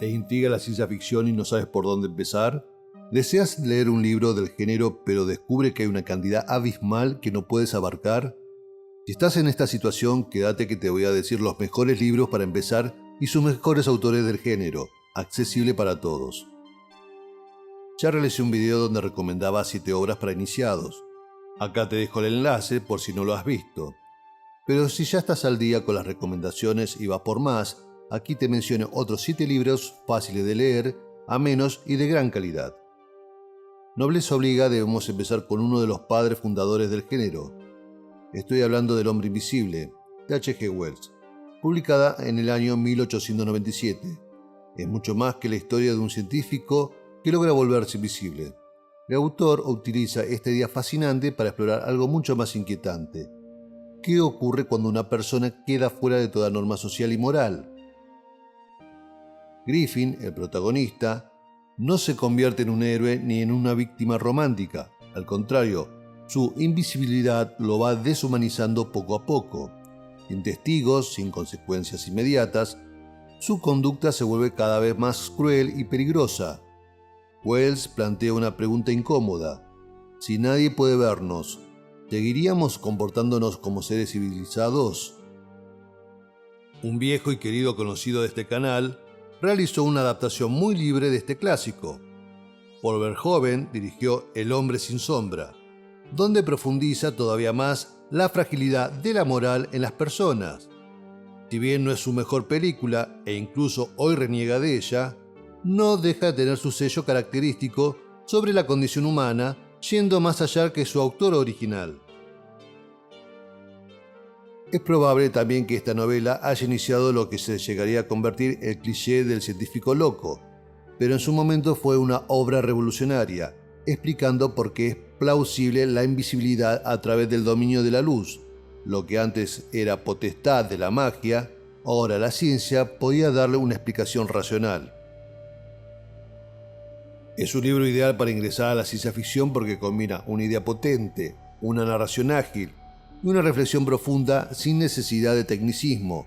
¿Te intriga la ciencia ficción y no sabes por dónde empezar? ¿Deseas leer un libro del género pero descubre que hay una cantidad abismal que no puedes abarcar? Si estás en esta situación, quédate que te voy a decir los mejores libros para empezar y sus mejores autores del género, accesible para todos. Ya realicé un video donde recomendaba 7 obras para iniciados. Acá te dejo el enlace por si no lo has visto. Pero si ya estás al día con las recomendaciones y vas por más, aquí te menciono otros 7 libros fáciles de leer, amenos y de gran calidad. Nobleza obliga, debemos empezar con uno de los padres fundadores del género. Estoy hablando del Hombre Invisible, de H.G. Wells, publicada en el año 1897. Es mucho más que la historia de un científico que logra volverse invisible. El autor utiliza esta idea fascinante para explorar algo mucho más inquietante. ¿Qué ocurre cuando una persona queda fuera de toda norma social y moral? Griffin, el protagonista, no se convierte en un héroe ni en una víctima romántica. Al contrario, su invisibilidad lo va deshumanizando poco a poco. Sin testigos, sin consecuencias inmediatas, su conducta se vuelve cada vez más cruel y peligrosa. Wells plantea una pregunta incómoda. Si nadie puede vernos, ¿seguiríamos comportándonos como seres civilizados? Un viejo y querido conocido de este canal realizó una adaptación muy libre de este clásico. Paul Verhoeven dirigió El hombre sin sombra, donde profundiza todavía más la fragilidad de la moral en las personas. Si bien no es su mejor película e incluso hoy reniega de ella, no deja de tener su sello característico sobre la condición humana, yendo más allá que su autor original. Es probable también que esta novela haya iniciado lo que se llegaría a convertir el cliché del científico loco, pero en su momento fue una obra revolucionaria, explicando por qué es plausible la invisibilidad a través del dominio de la luz. Lo que antes era potestad de la magia, ahora la ciencia podía darle una explicación racional. Es un libro ideal para ingresar a la ciencia ficción porque combina una idea potente, una narración ágil y una reflexión profunda sin necesidad de tecnicismo.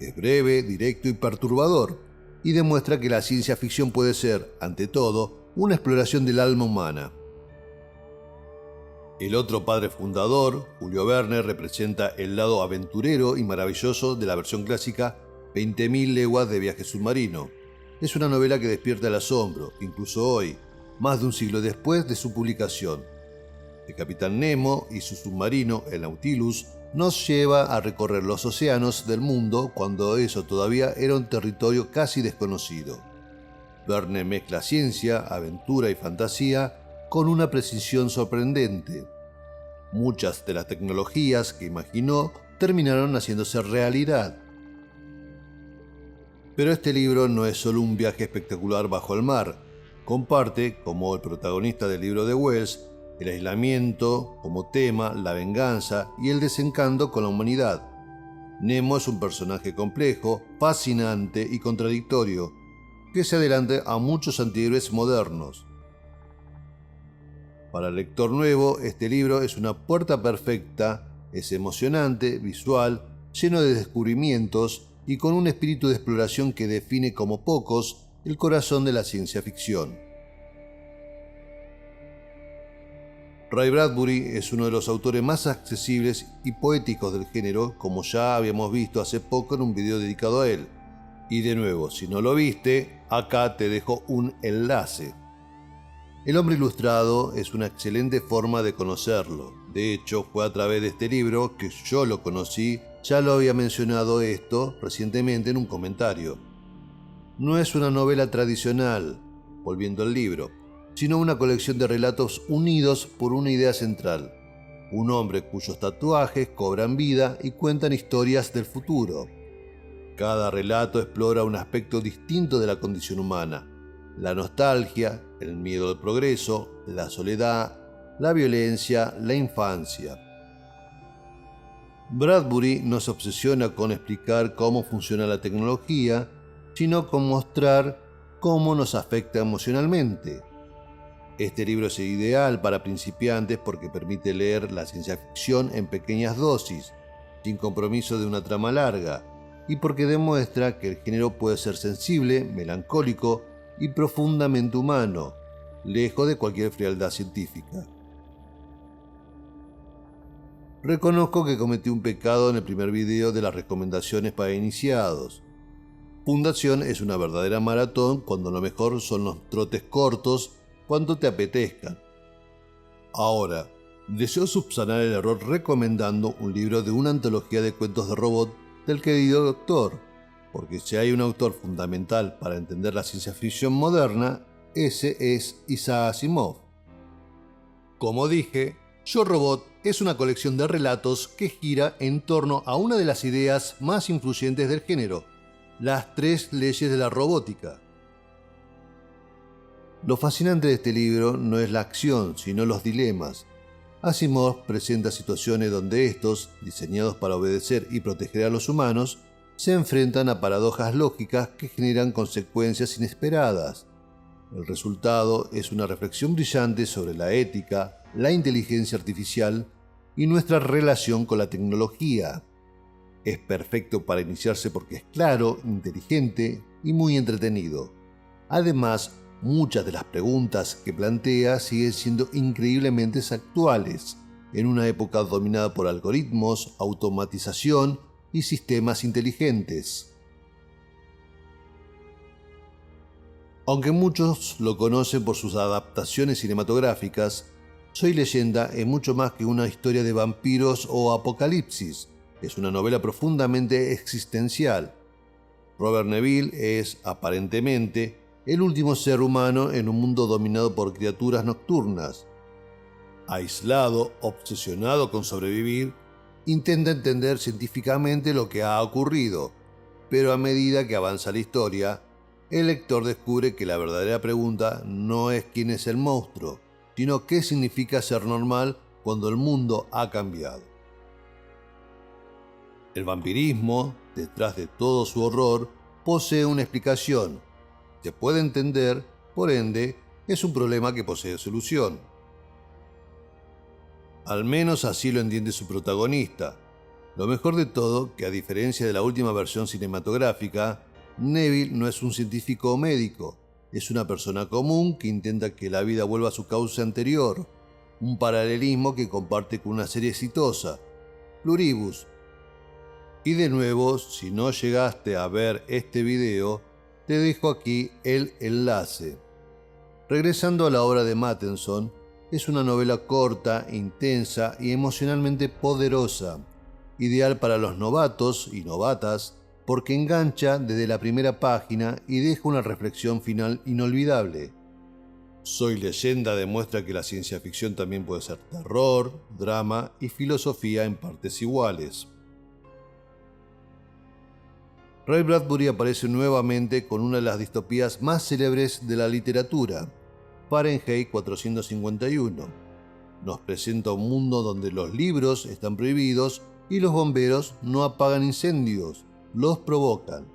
Es breve, directo y perturbador, y demuestra que la ciencia ficción puede ser, ante todo, una exploración del alma humana. El otro padre fundador, Julio Verne, representa el lado aventurero y maravilloso de la versión clásica 20.000 leguas de viaje submarino. Es una novela que despierta el asombro, incluso hoy, más de un siglo después de su publicación. El capitán Nemo y su submarino, el Nautilus, nos lleva a recorrer los océanos del mundo cuando eso todavía era un territorio casi desconocido. Verne mezcla ciencia, aventura y fantasía con una precisión sorprendente. Muchas de las tecnologías que imaginó terminaron haciéndose realidad. Pero este libro no es solo un viaje espectacular bajo el mar. Comparte, como el protagonista del libro de Wells, el aislamiento como tema, la venganza y el desencanto con la humanidad. Nemo es un personaje complejo, fascinante y contradictorio, que se adelanta a muchos antihéroes modernos. Para el lector nuevo, este libro es una puerta perfecta, es emocionante, visual, lleno de descubrimientos y con un espíritu de exploración que define como pocos el corazón de la ciencia ficción. Ray Bradbury es uno de los autores más accesibles y poéticos del género, como ya habíamos visto hace poco en un video dedicado a él. Y de nuevo, si no lo viste, acá te dejo un enlace. El hombre ilustrado es una excelente forma de conocerlo. De hecho, fue a través de este libro que yo lo conocí. Ya lo había mencionado esto recientemente en un comentario. No es una novela tradicional, volviendo al libro, sino una colección de relatos unidos por una idea central. Un hombre cuyos tatuajes cobran vida y cuentan historias del futuro. Cada relato explora un aspecto distinto de la condición humana: la nostalgia, el miedo al progreso, la soledad, la violencia, la infancia. Bradbury no se obsesiona con explicar cómo funciona la tecnología, sino con mostrar cómo nos afecta emocionalmente. Este libro es ideal para principiantes porque permite leer la ciencia ficción en pequeñas dosis, sin compromiso de una trama larga, y porque demuestra que el género puede ser sensible, melancólico y profundamente humano, lejos de cualquier frialdad científica. Reconozco que cometí un pecado en el primer video de las recomendaciones para iniciados. Fundación es una verdadera maratón cuando lo mejor son los trotes cortos cuando te apetezcan. Ahora, deseo subsanar el error recomendando un libro de una antología de cuentos de robot del querido doctor, porque si hay un autor fundamental para entender la ciencia ficción moderna, ese es Isaac Asimov. Como dije, Yo Robot es una colección de relatos que gira en torno a una de las ideas más influyentes del género, las 3 leyes de la robótica. Lo fascinante de este libro no es la acción, sino los dilemas. Asimov presenta situaciones donde estos, diseñados para obedecer y proteger a los humanos, se enfrentan a paradojas lógicas que generan consecuencias inesperadas. El resultado es una reflexión brillante sobre la ética, la inteligencia artificial y nuestra relación con la tecnología. Es perfecto para iniciarse porque es claro, inteligente y muy entretenido. Además, muchas de las preguntas que plantea siguen siendo increíblemente actuales, en una época dominada por algoritmos, automatización y sistemas inteligentes. Aunque muchos lo conocen por sus adaptaciones cinematográficas, Soy Leyenda es mucho más que una historia de vampiros o apocalipsis. Es una novela profundamente existencial. Robert Neville es, aparentemente, el último ser humano en un mundo dominado por criaturas nocturnas. Aislado, obsesionado con sobrevivir, intenta entender científicamente lo que ha ocurrido, pero a medida que avanza la historia, el lector descubre que la verdadera pregunta no es quién es el monstruo, sino qué significa ser normal cuando el mundo ha cambiado. El vampirismo, detrás de todo su horror, posee una explicación. Se puede entender, por ende, es un problema que posee solución. Al menos así lo entiende su protagonista. Lo mejor de todo, que a diferencia de la última versión cinematográfica, Neville no es un científico o médico, es una persona común que intenta que la vida vuelva a su cauce anterior, un paralelismo que comparte con una serie exitosa, Pluribus. Y de nuevo, si no llegaste a ver este video, te dejo aquí el enlace. Regresando a la obra de Matheson, es una novela corta, intensa y emocionalmente poderosa, ideal para los novatos y novatas porque engancha desde la primera página y deja una reflexión final inolvidable. Soy Leyenda demuestra que la ciencia ficción también puede ser terror, drama y filosofía en partes iguales. Ray Bradbury aparece nuevamente con una de las distopías más célebres de la literatura, Fahrenheit 451. Nos presenta un mundo donde los libros están prohibidos y los bomberos no apagan incendios, los provocan.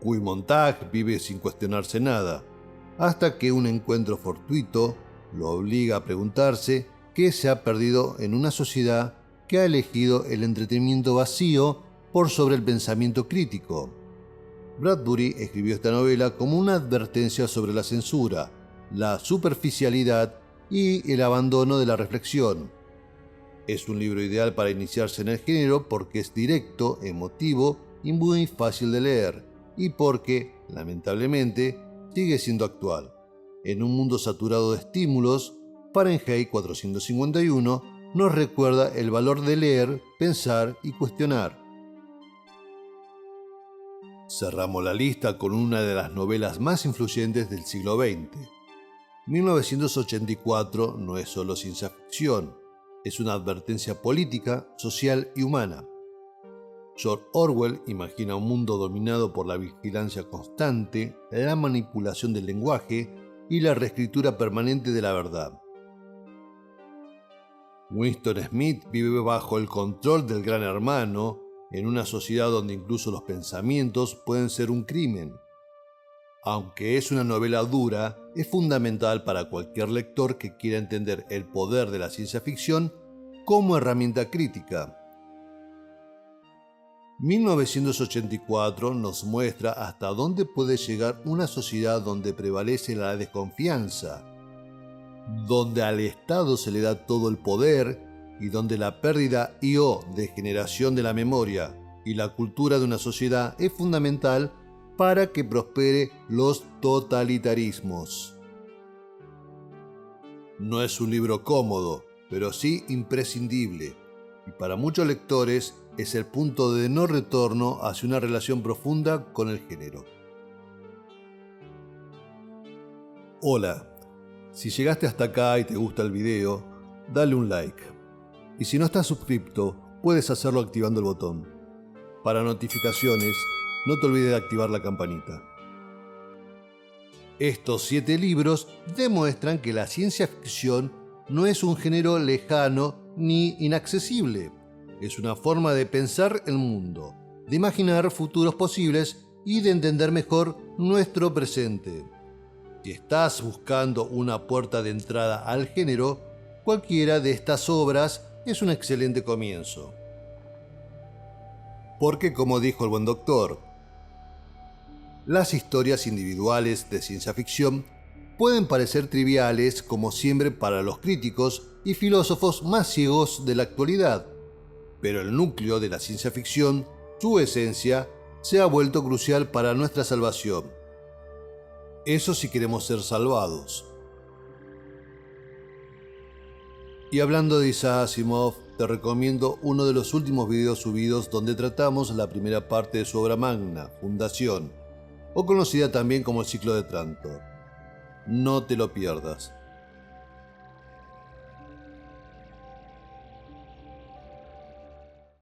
Guy Montag vive sin cuestionarse nada, hasta que un encuentro fortuito lo obliga a preguntarse qué se ha perdido en una sociedad que ha elegido el entretenimiento vacío por sobre el pensamiento crítico. Bradbury escribió esta novela como una advertencia sobre la censura, la superficialidad y el abandono de la reflexión. Es un libro ideal para iniciarse en el género porque es directo, emotivo y muy fácil de leer, y porque, lamentablemente, sigue siendo actual. En un mundo saturado de estímulos, Fahrenheit 451 nos recuerda el valor de leer, pensar y cuestionar. Cerramos la lista con una de las novelas más influyentes del siglo XX. 1984 no es solo ciencia ficción, es una advertencia política, social y humana. George Orwell imagina un mundo dominado por la vigilancia constante, la manipulación del lenguaje y la reescritura permanente de la verdad. Winston Smith vive bajo el control del Gran Hermano, en una sociedad donde incluso los pensamientos pueden ser un crimen. Aunque es una novela dura, es fundamental para cualquier lector que quiera entender el poder de la ciencia ficción como herramienta crítica. 1984 nos muestra hasta dónde puede llegar una sociedad donde prevalece la desconfianza, donde al Estado se le da todo el poder y donde la pérdida y/o degeneración de la memoria y la cultura de una sociedad es fundamental para que prospere los totalitarismos. No es un libro cómodo, pero sí imprescindible, y para muchos lectores es el punto de no retorno hacia una relación profunda con el género. Hola, si llegaste hasta acá y te gusta el video, dale un like. Y si no estás suscripto, puedes hacerlo activando el botón. Para notificaciones, no te olvides de activar la campanita. Estos 7 libros demuestran que la ciencia ficción no es un género lejano ni inaccesible. Es una forma de pensar el mundo, de imaginar futuros posibles y de entender mejor nuestro presente. Si estás buscando una puerta de entrada al género, cualquiera de estas obras es un excelente comienzo. Porque, como dijo el buen doctor, las historias individuales de ciencia ficción pueden parecer triviales como siempre para los críticos y filósofos más ciegos de la actualidad, pero el núcleo de la ciencia ficción, su esencia, se ha vuelto crucial para nuestra salvación. Eso si queremos ser salvados. Y hablando de Isaac Asimov, te recomiendo uno de los últimos videos subidos donde tratamos la primera parte de su obra magna, Fundación, o conocida también como el ciclo de Trantor. No te lo pierdas.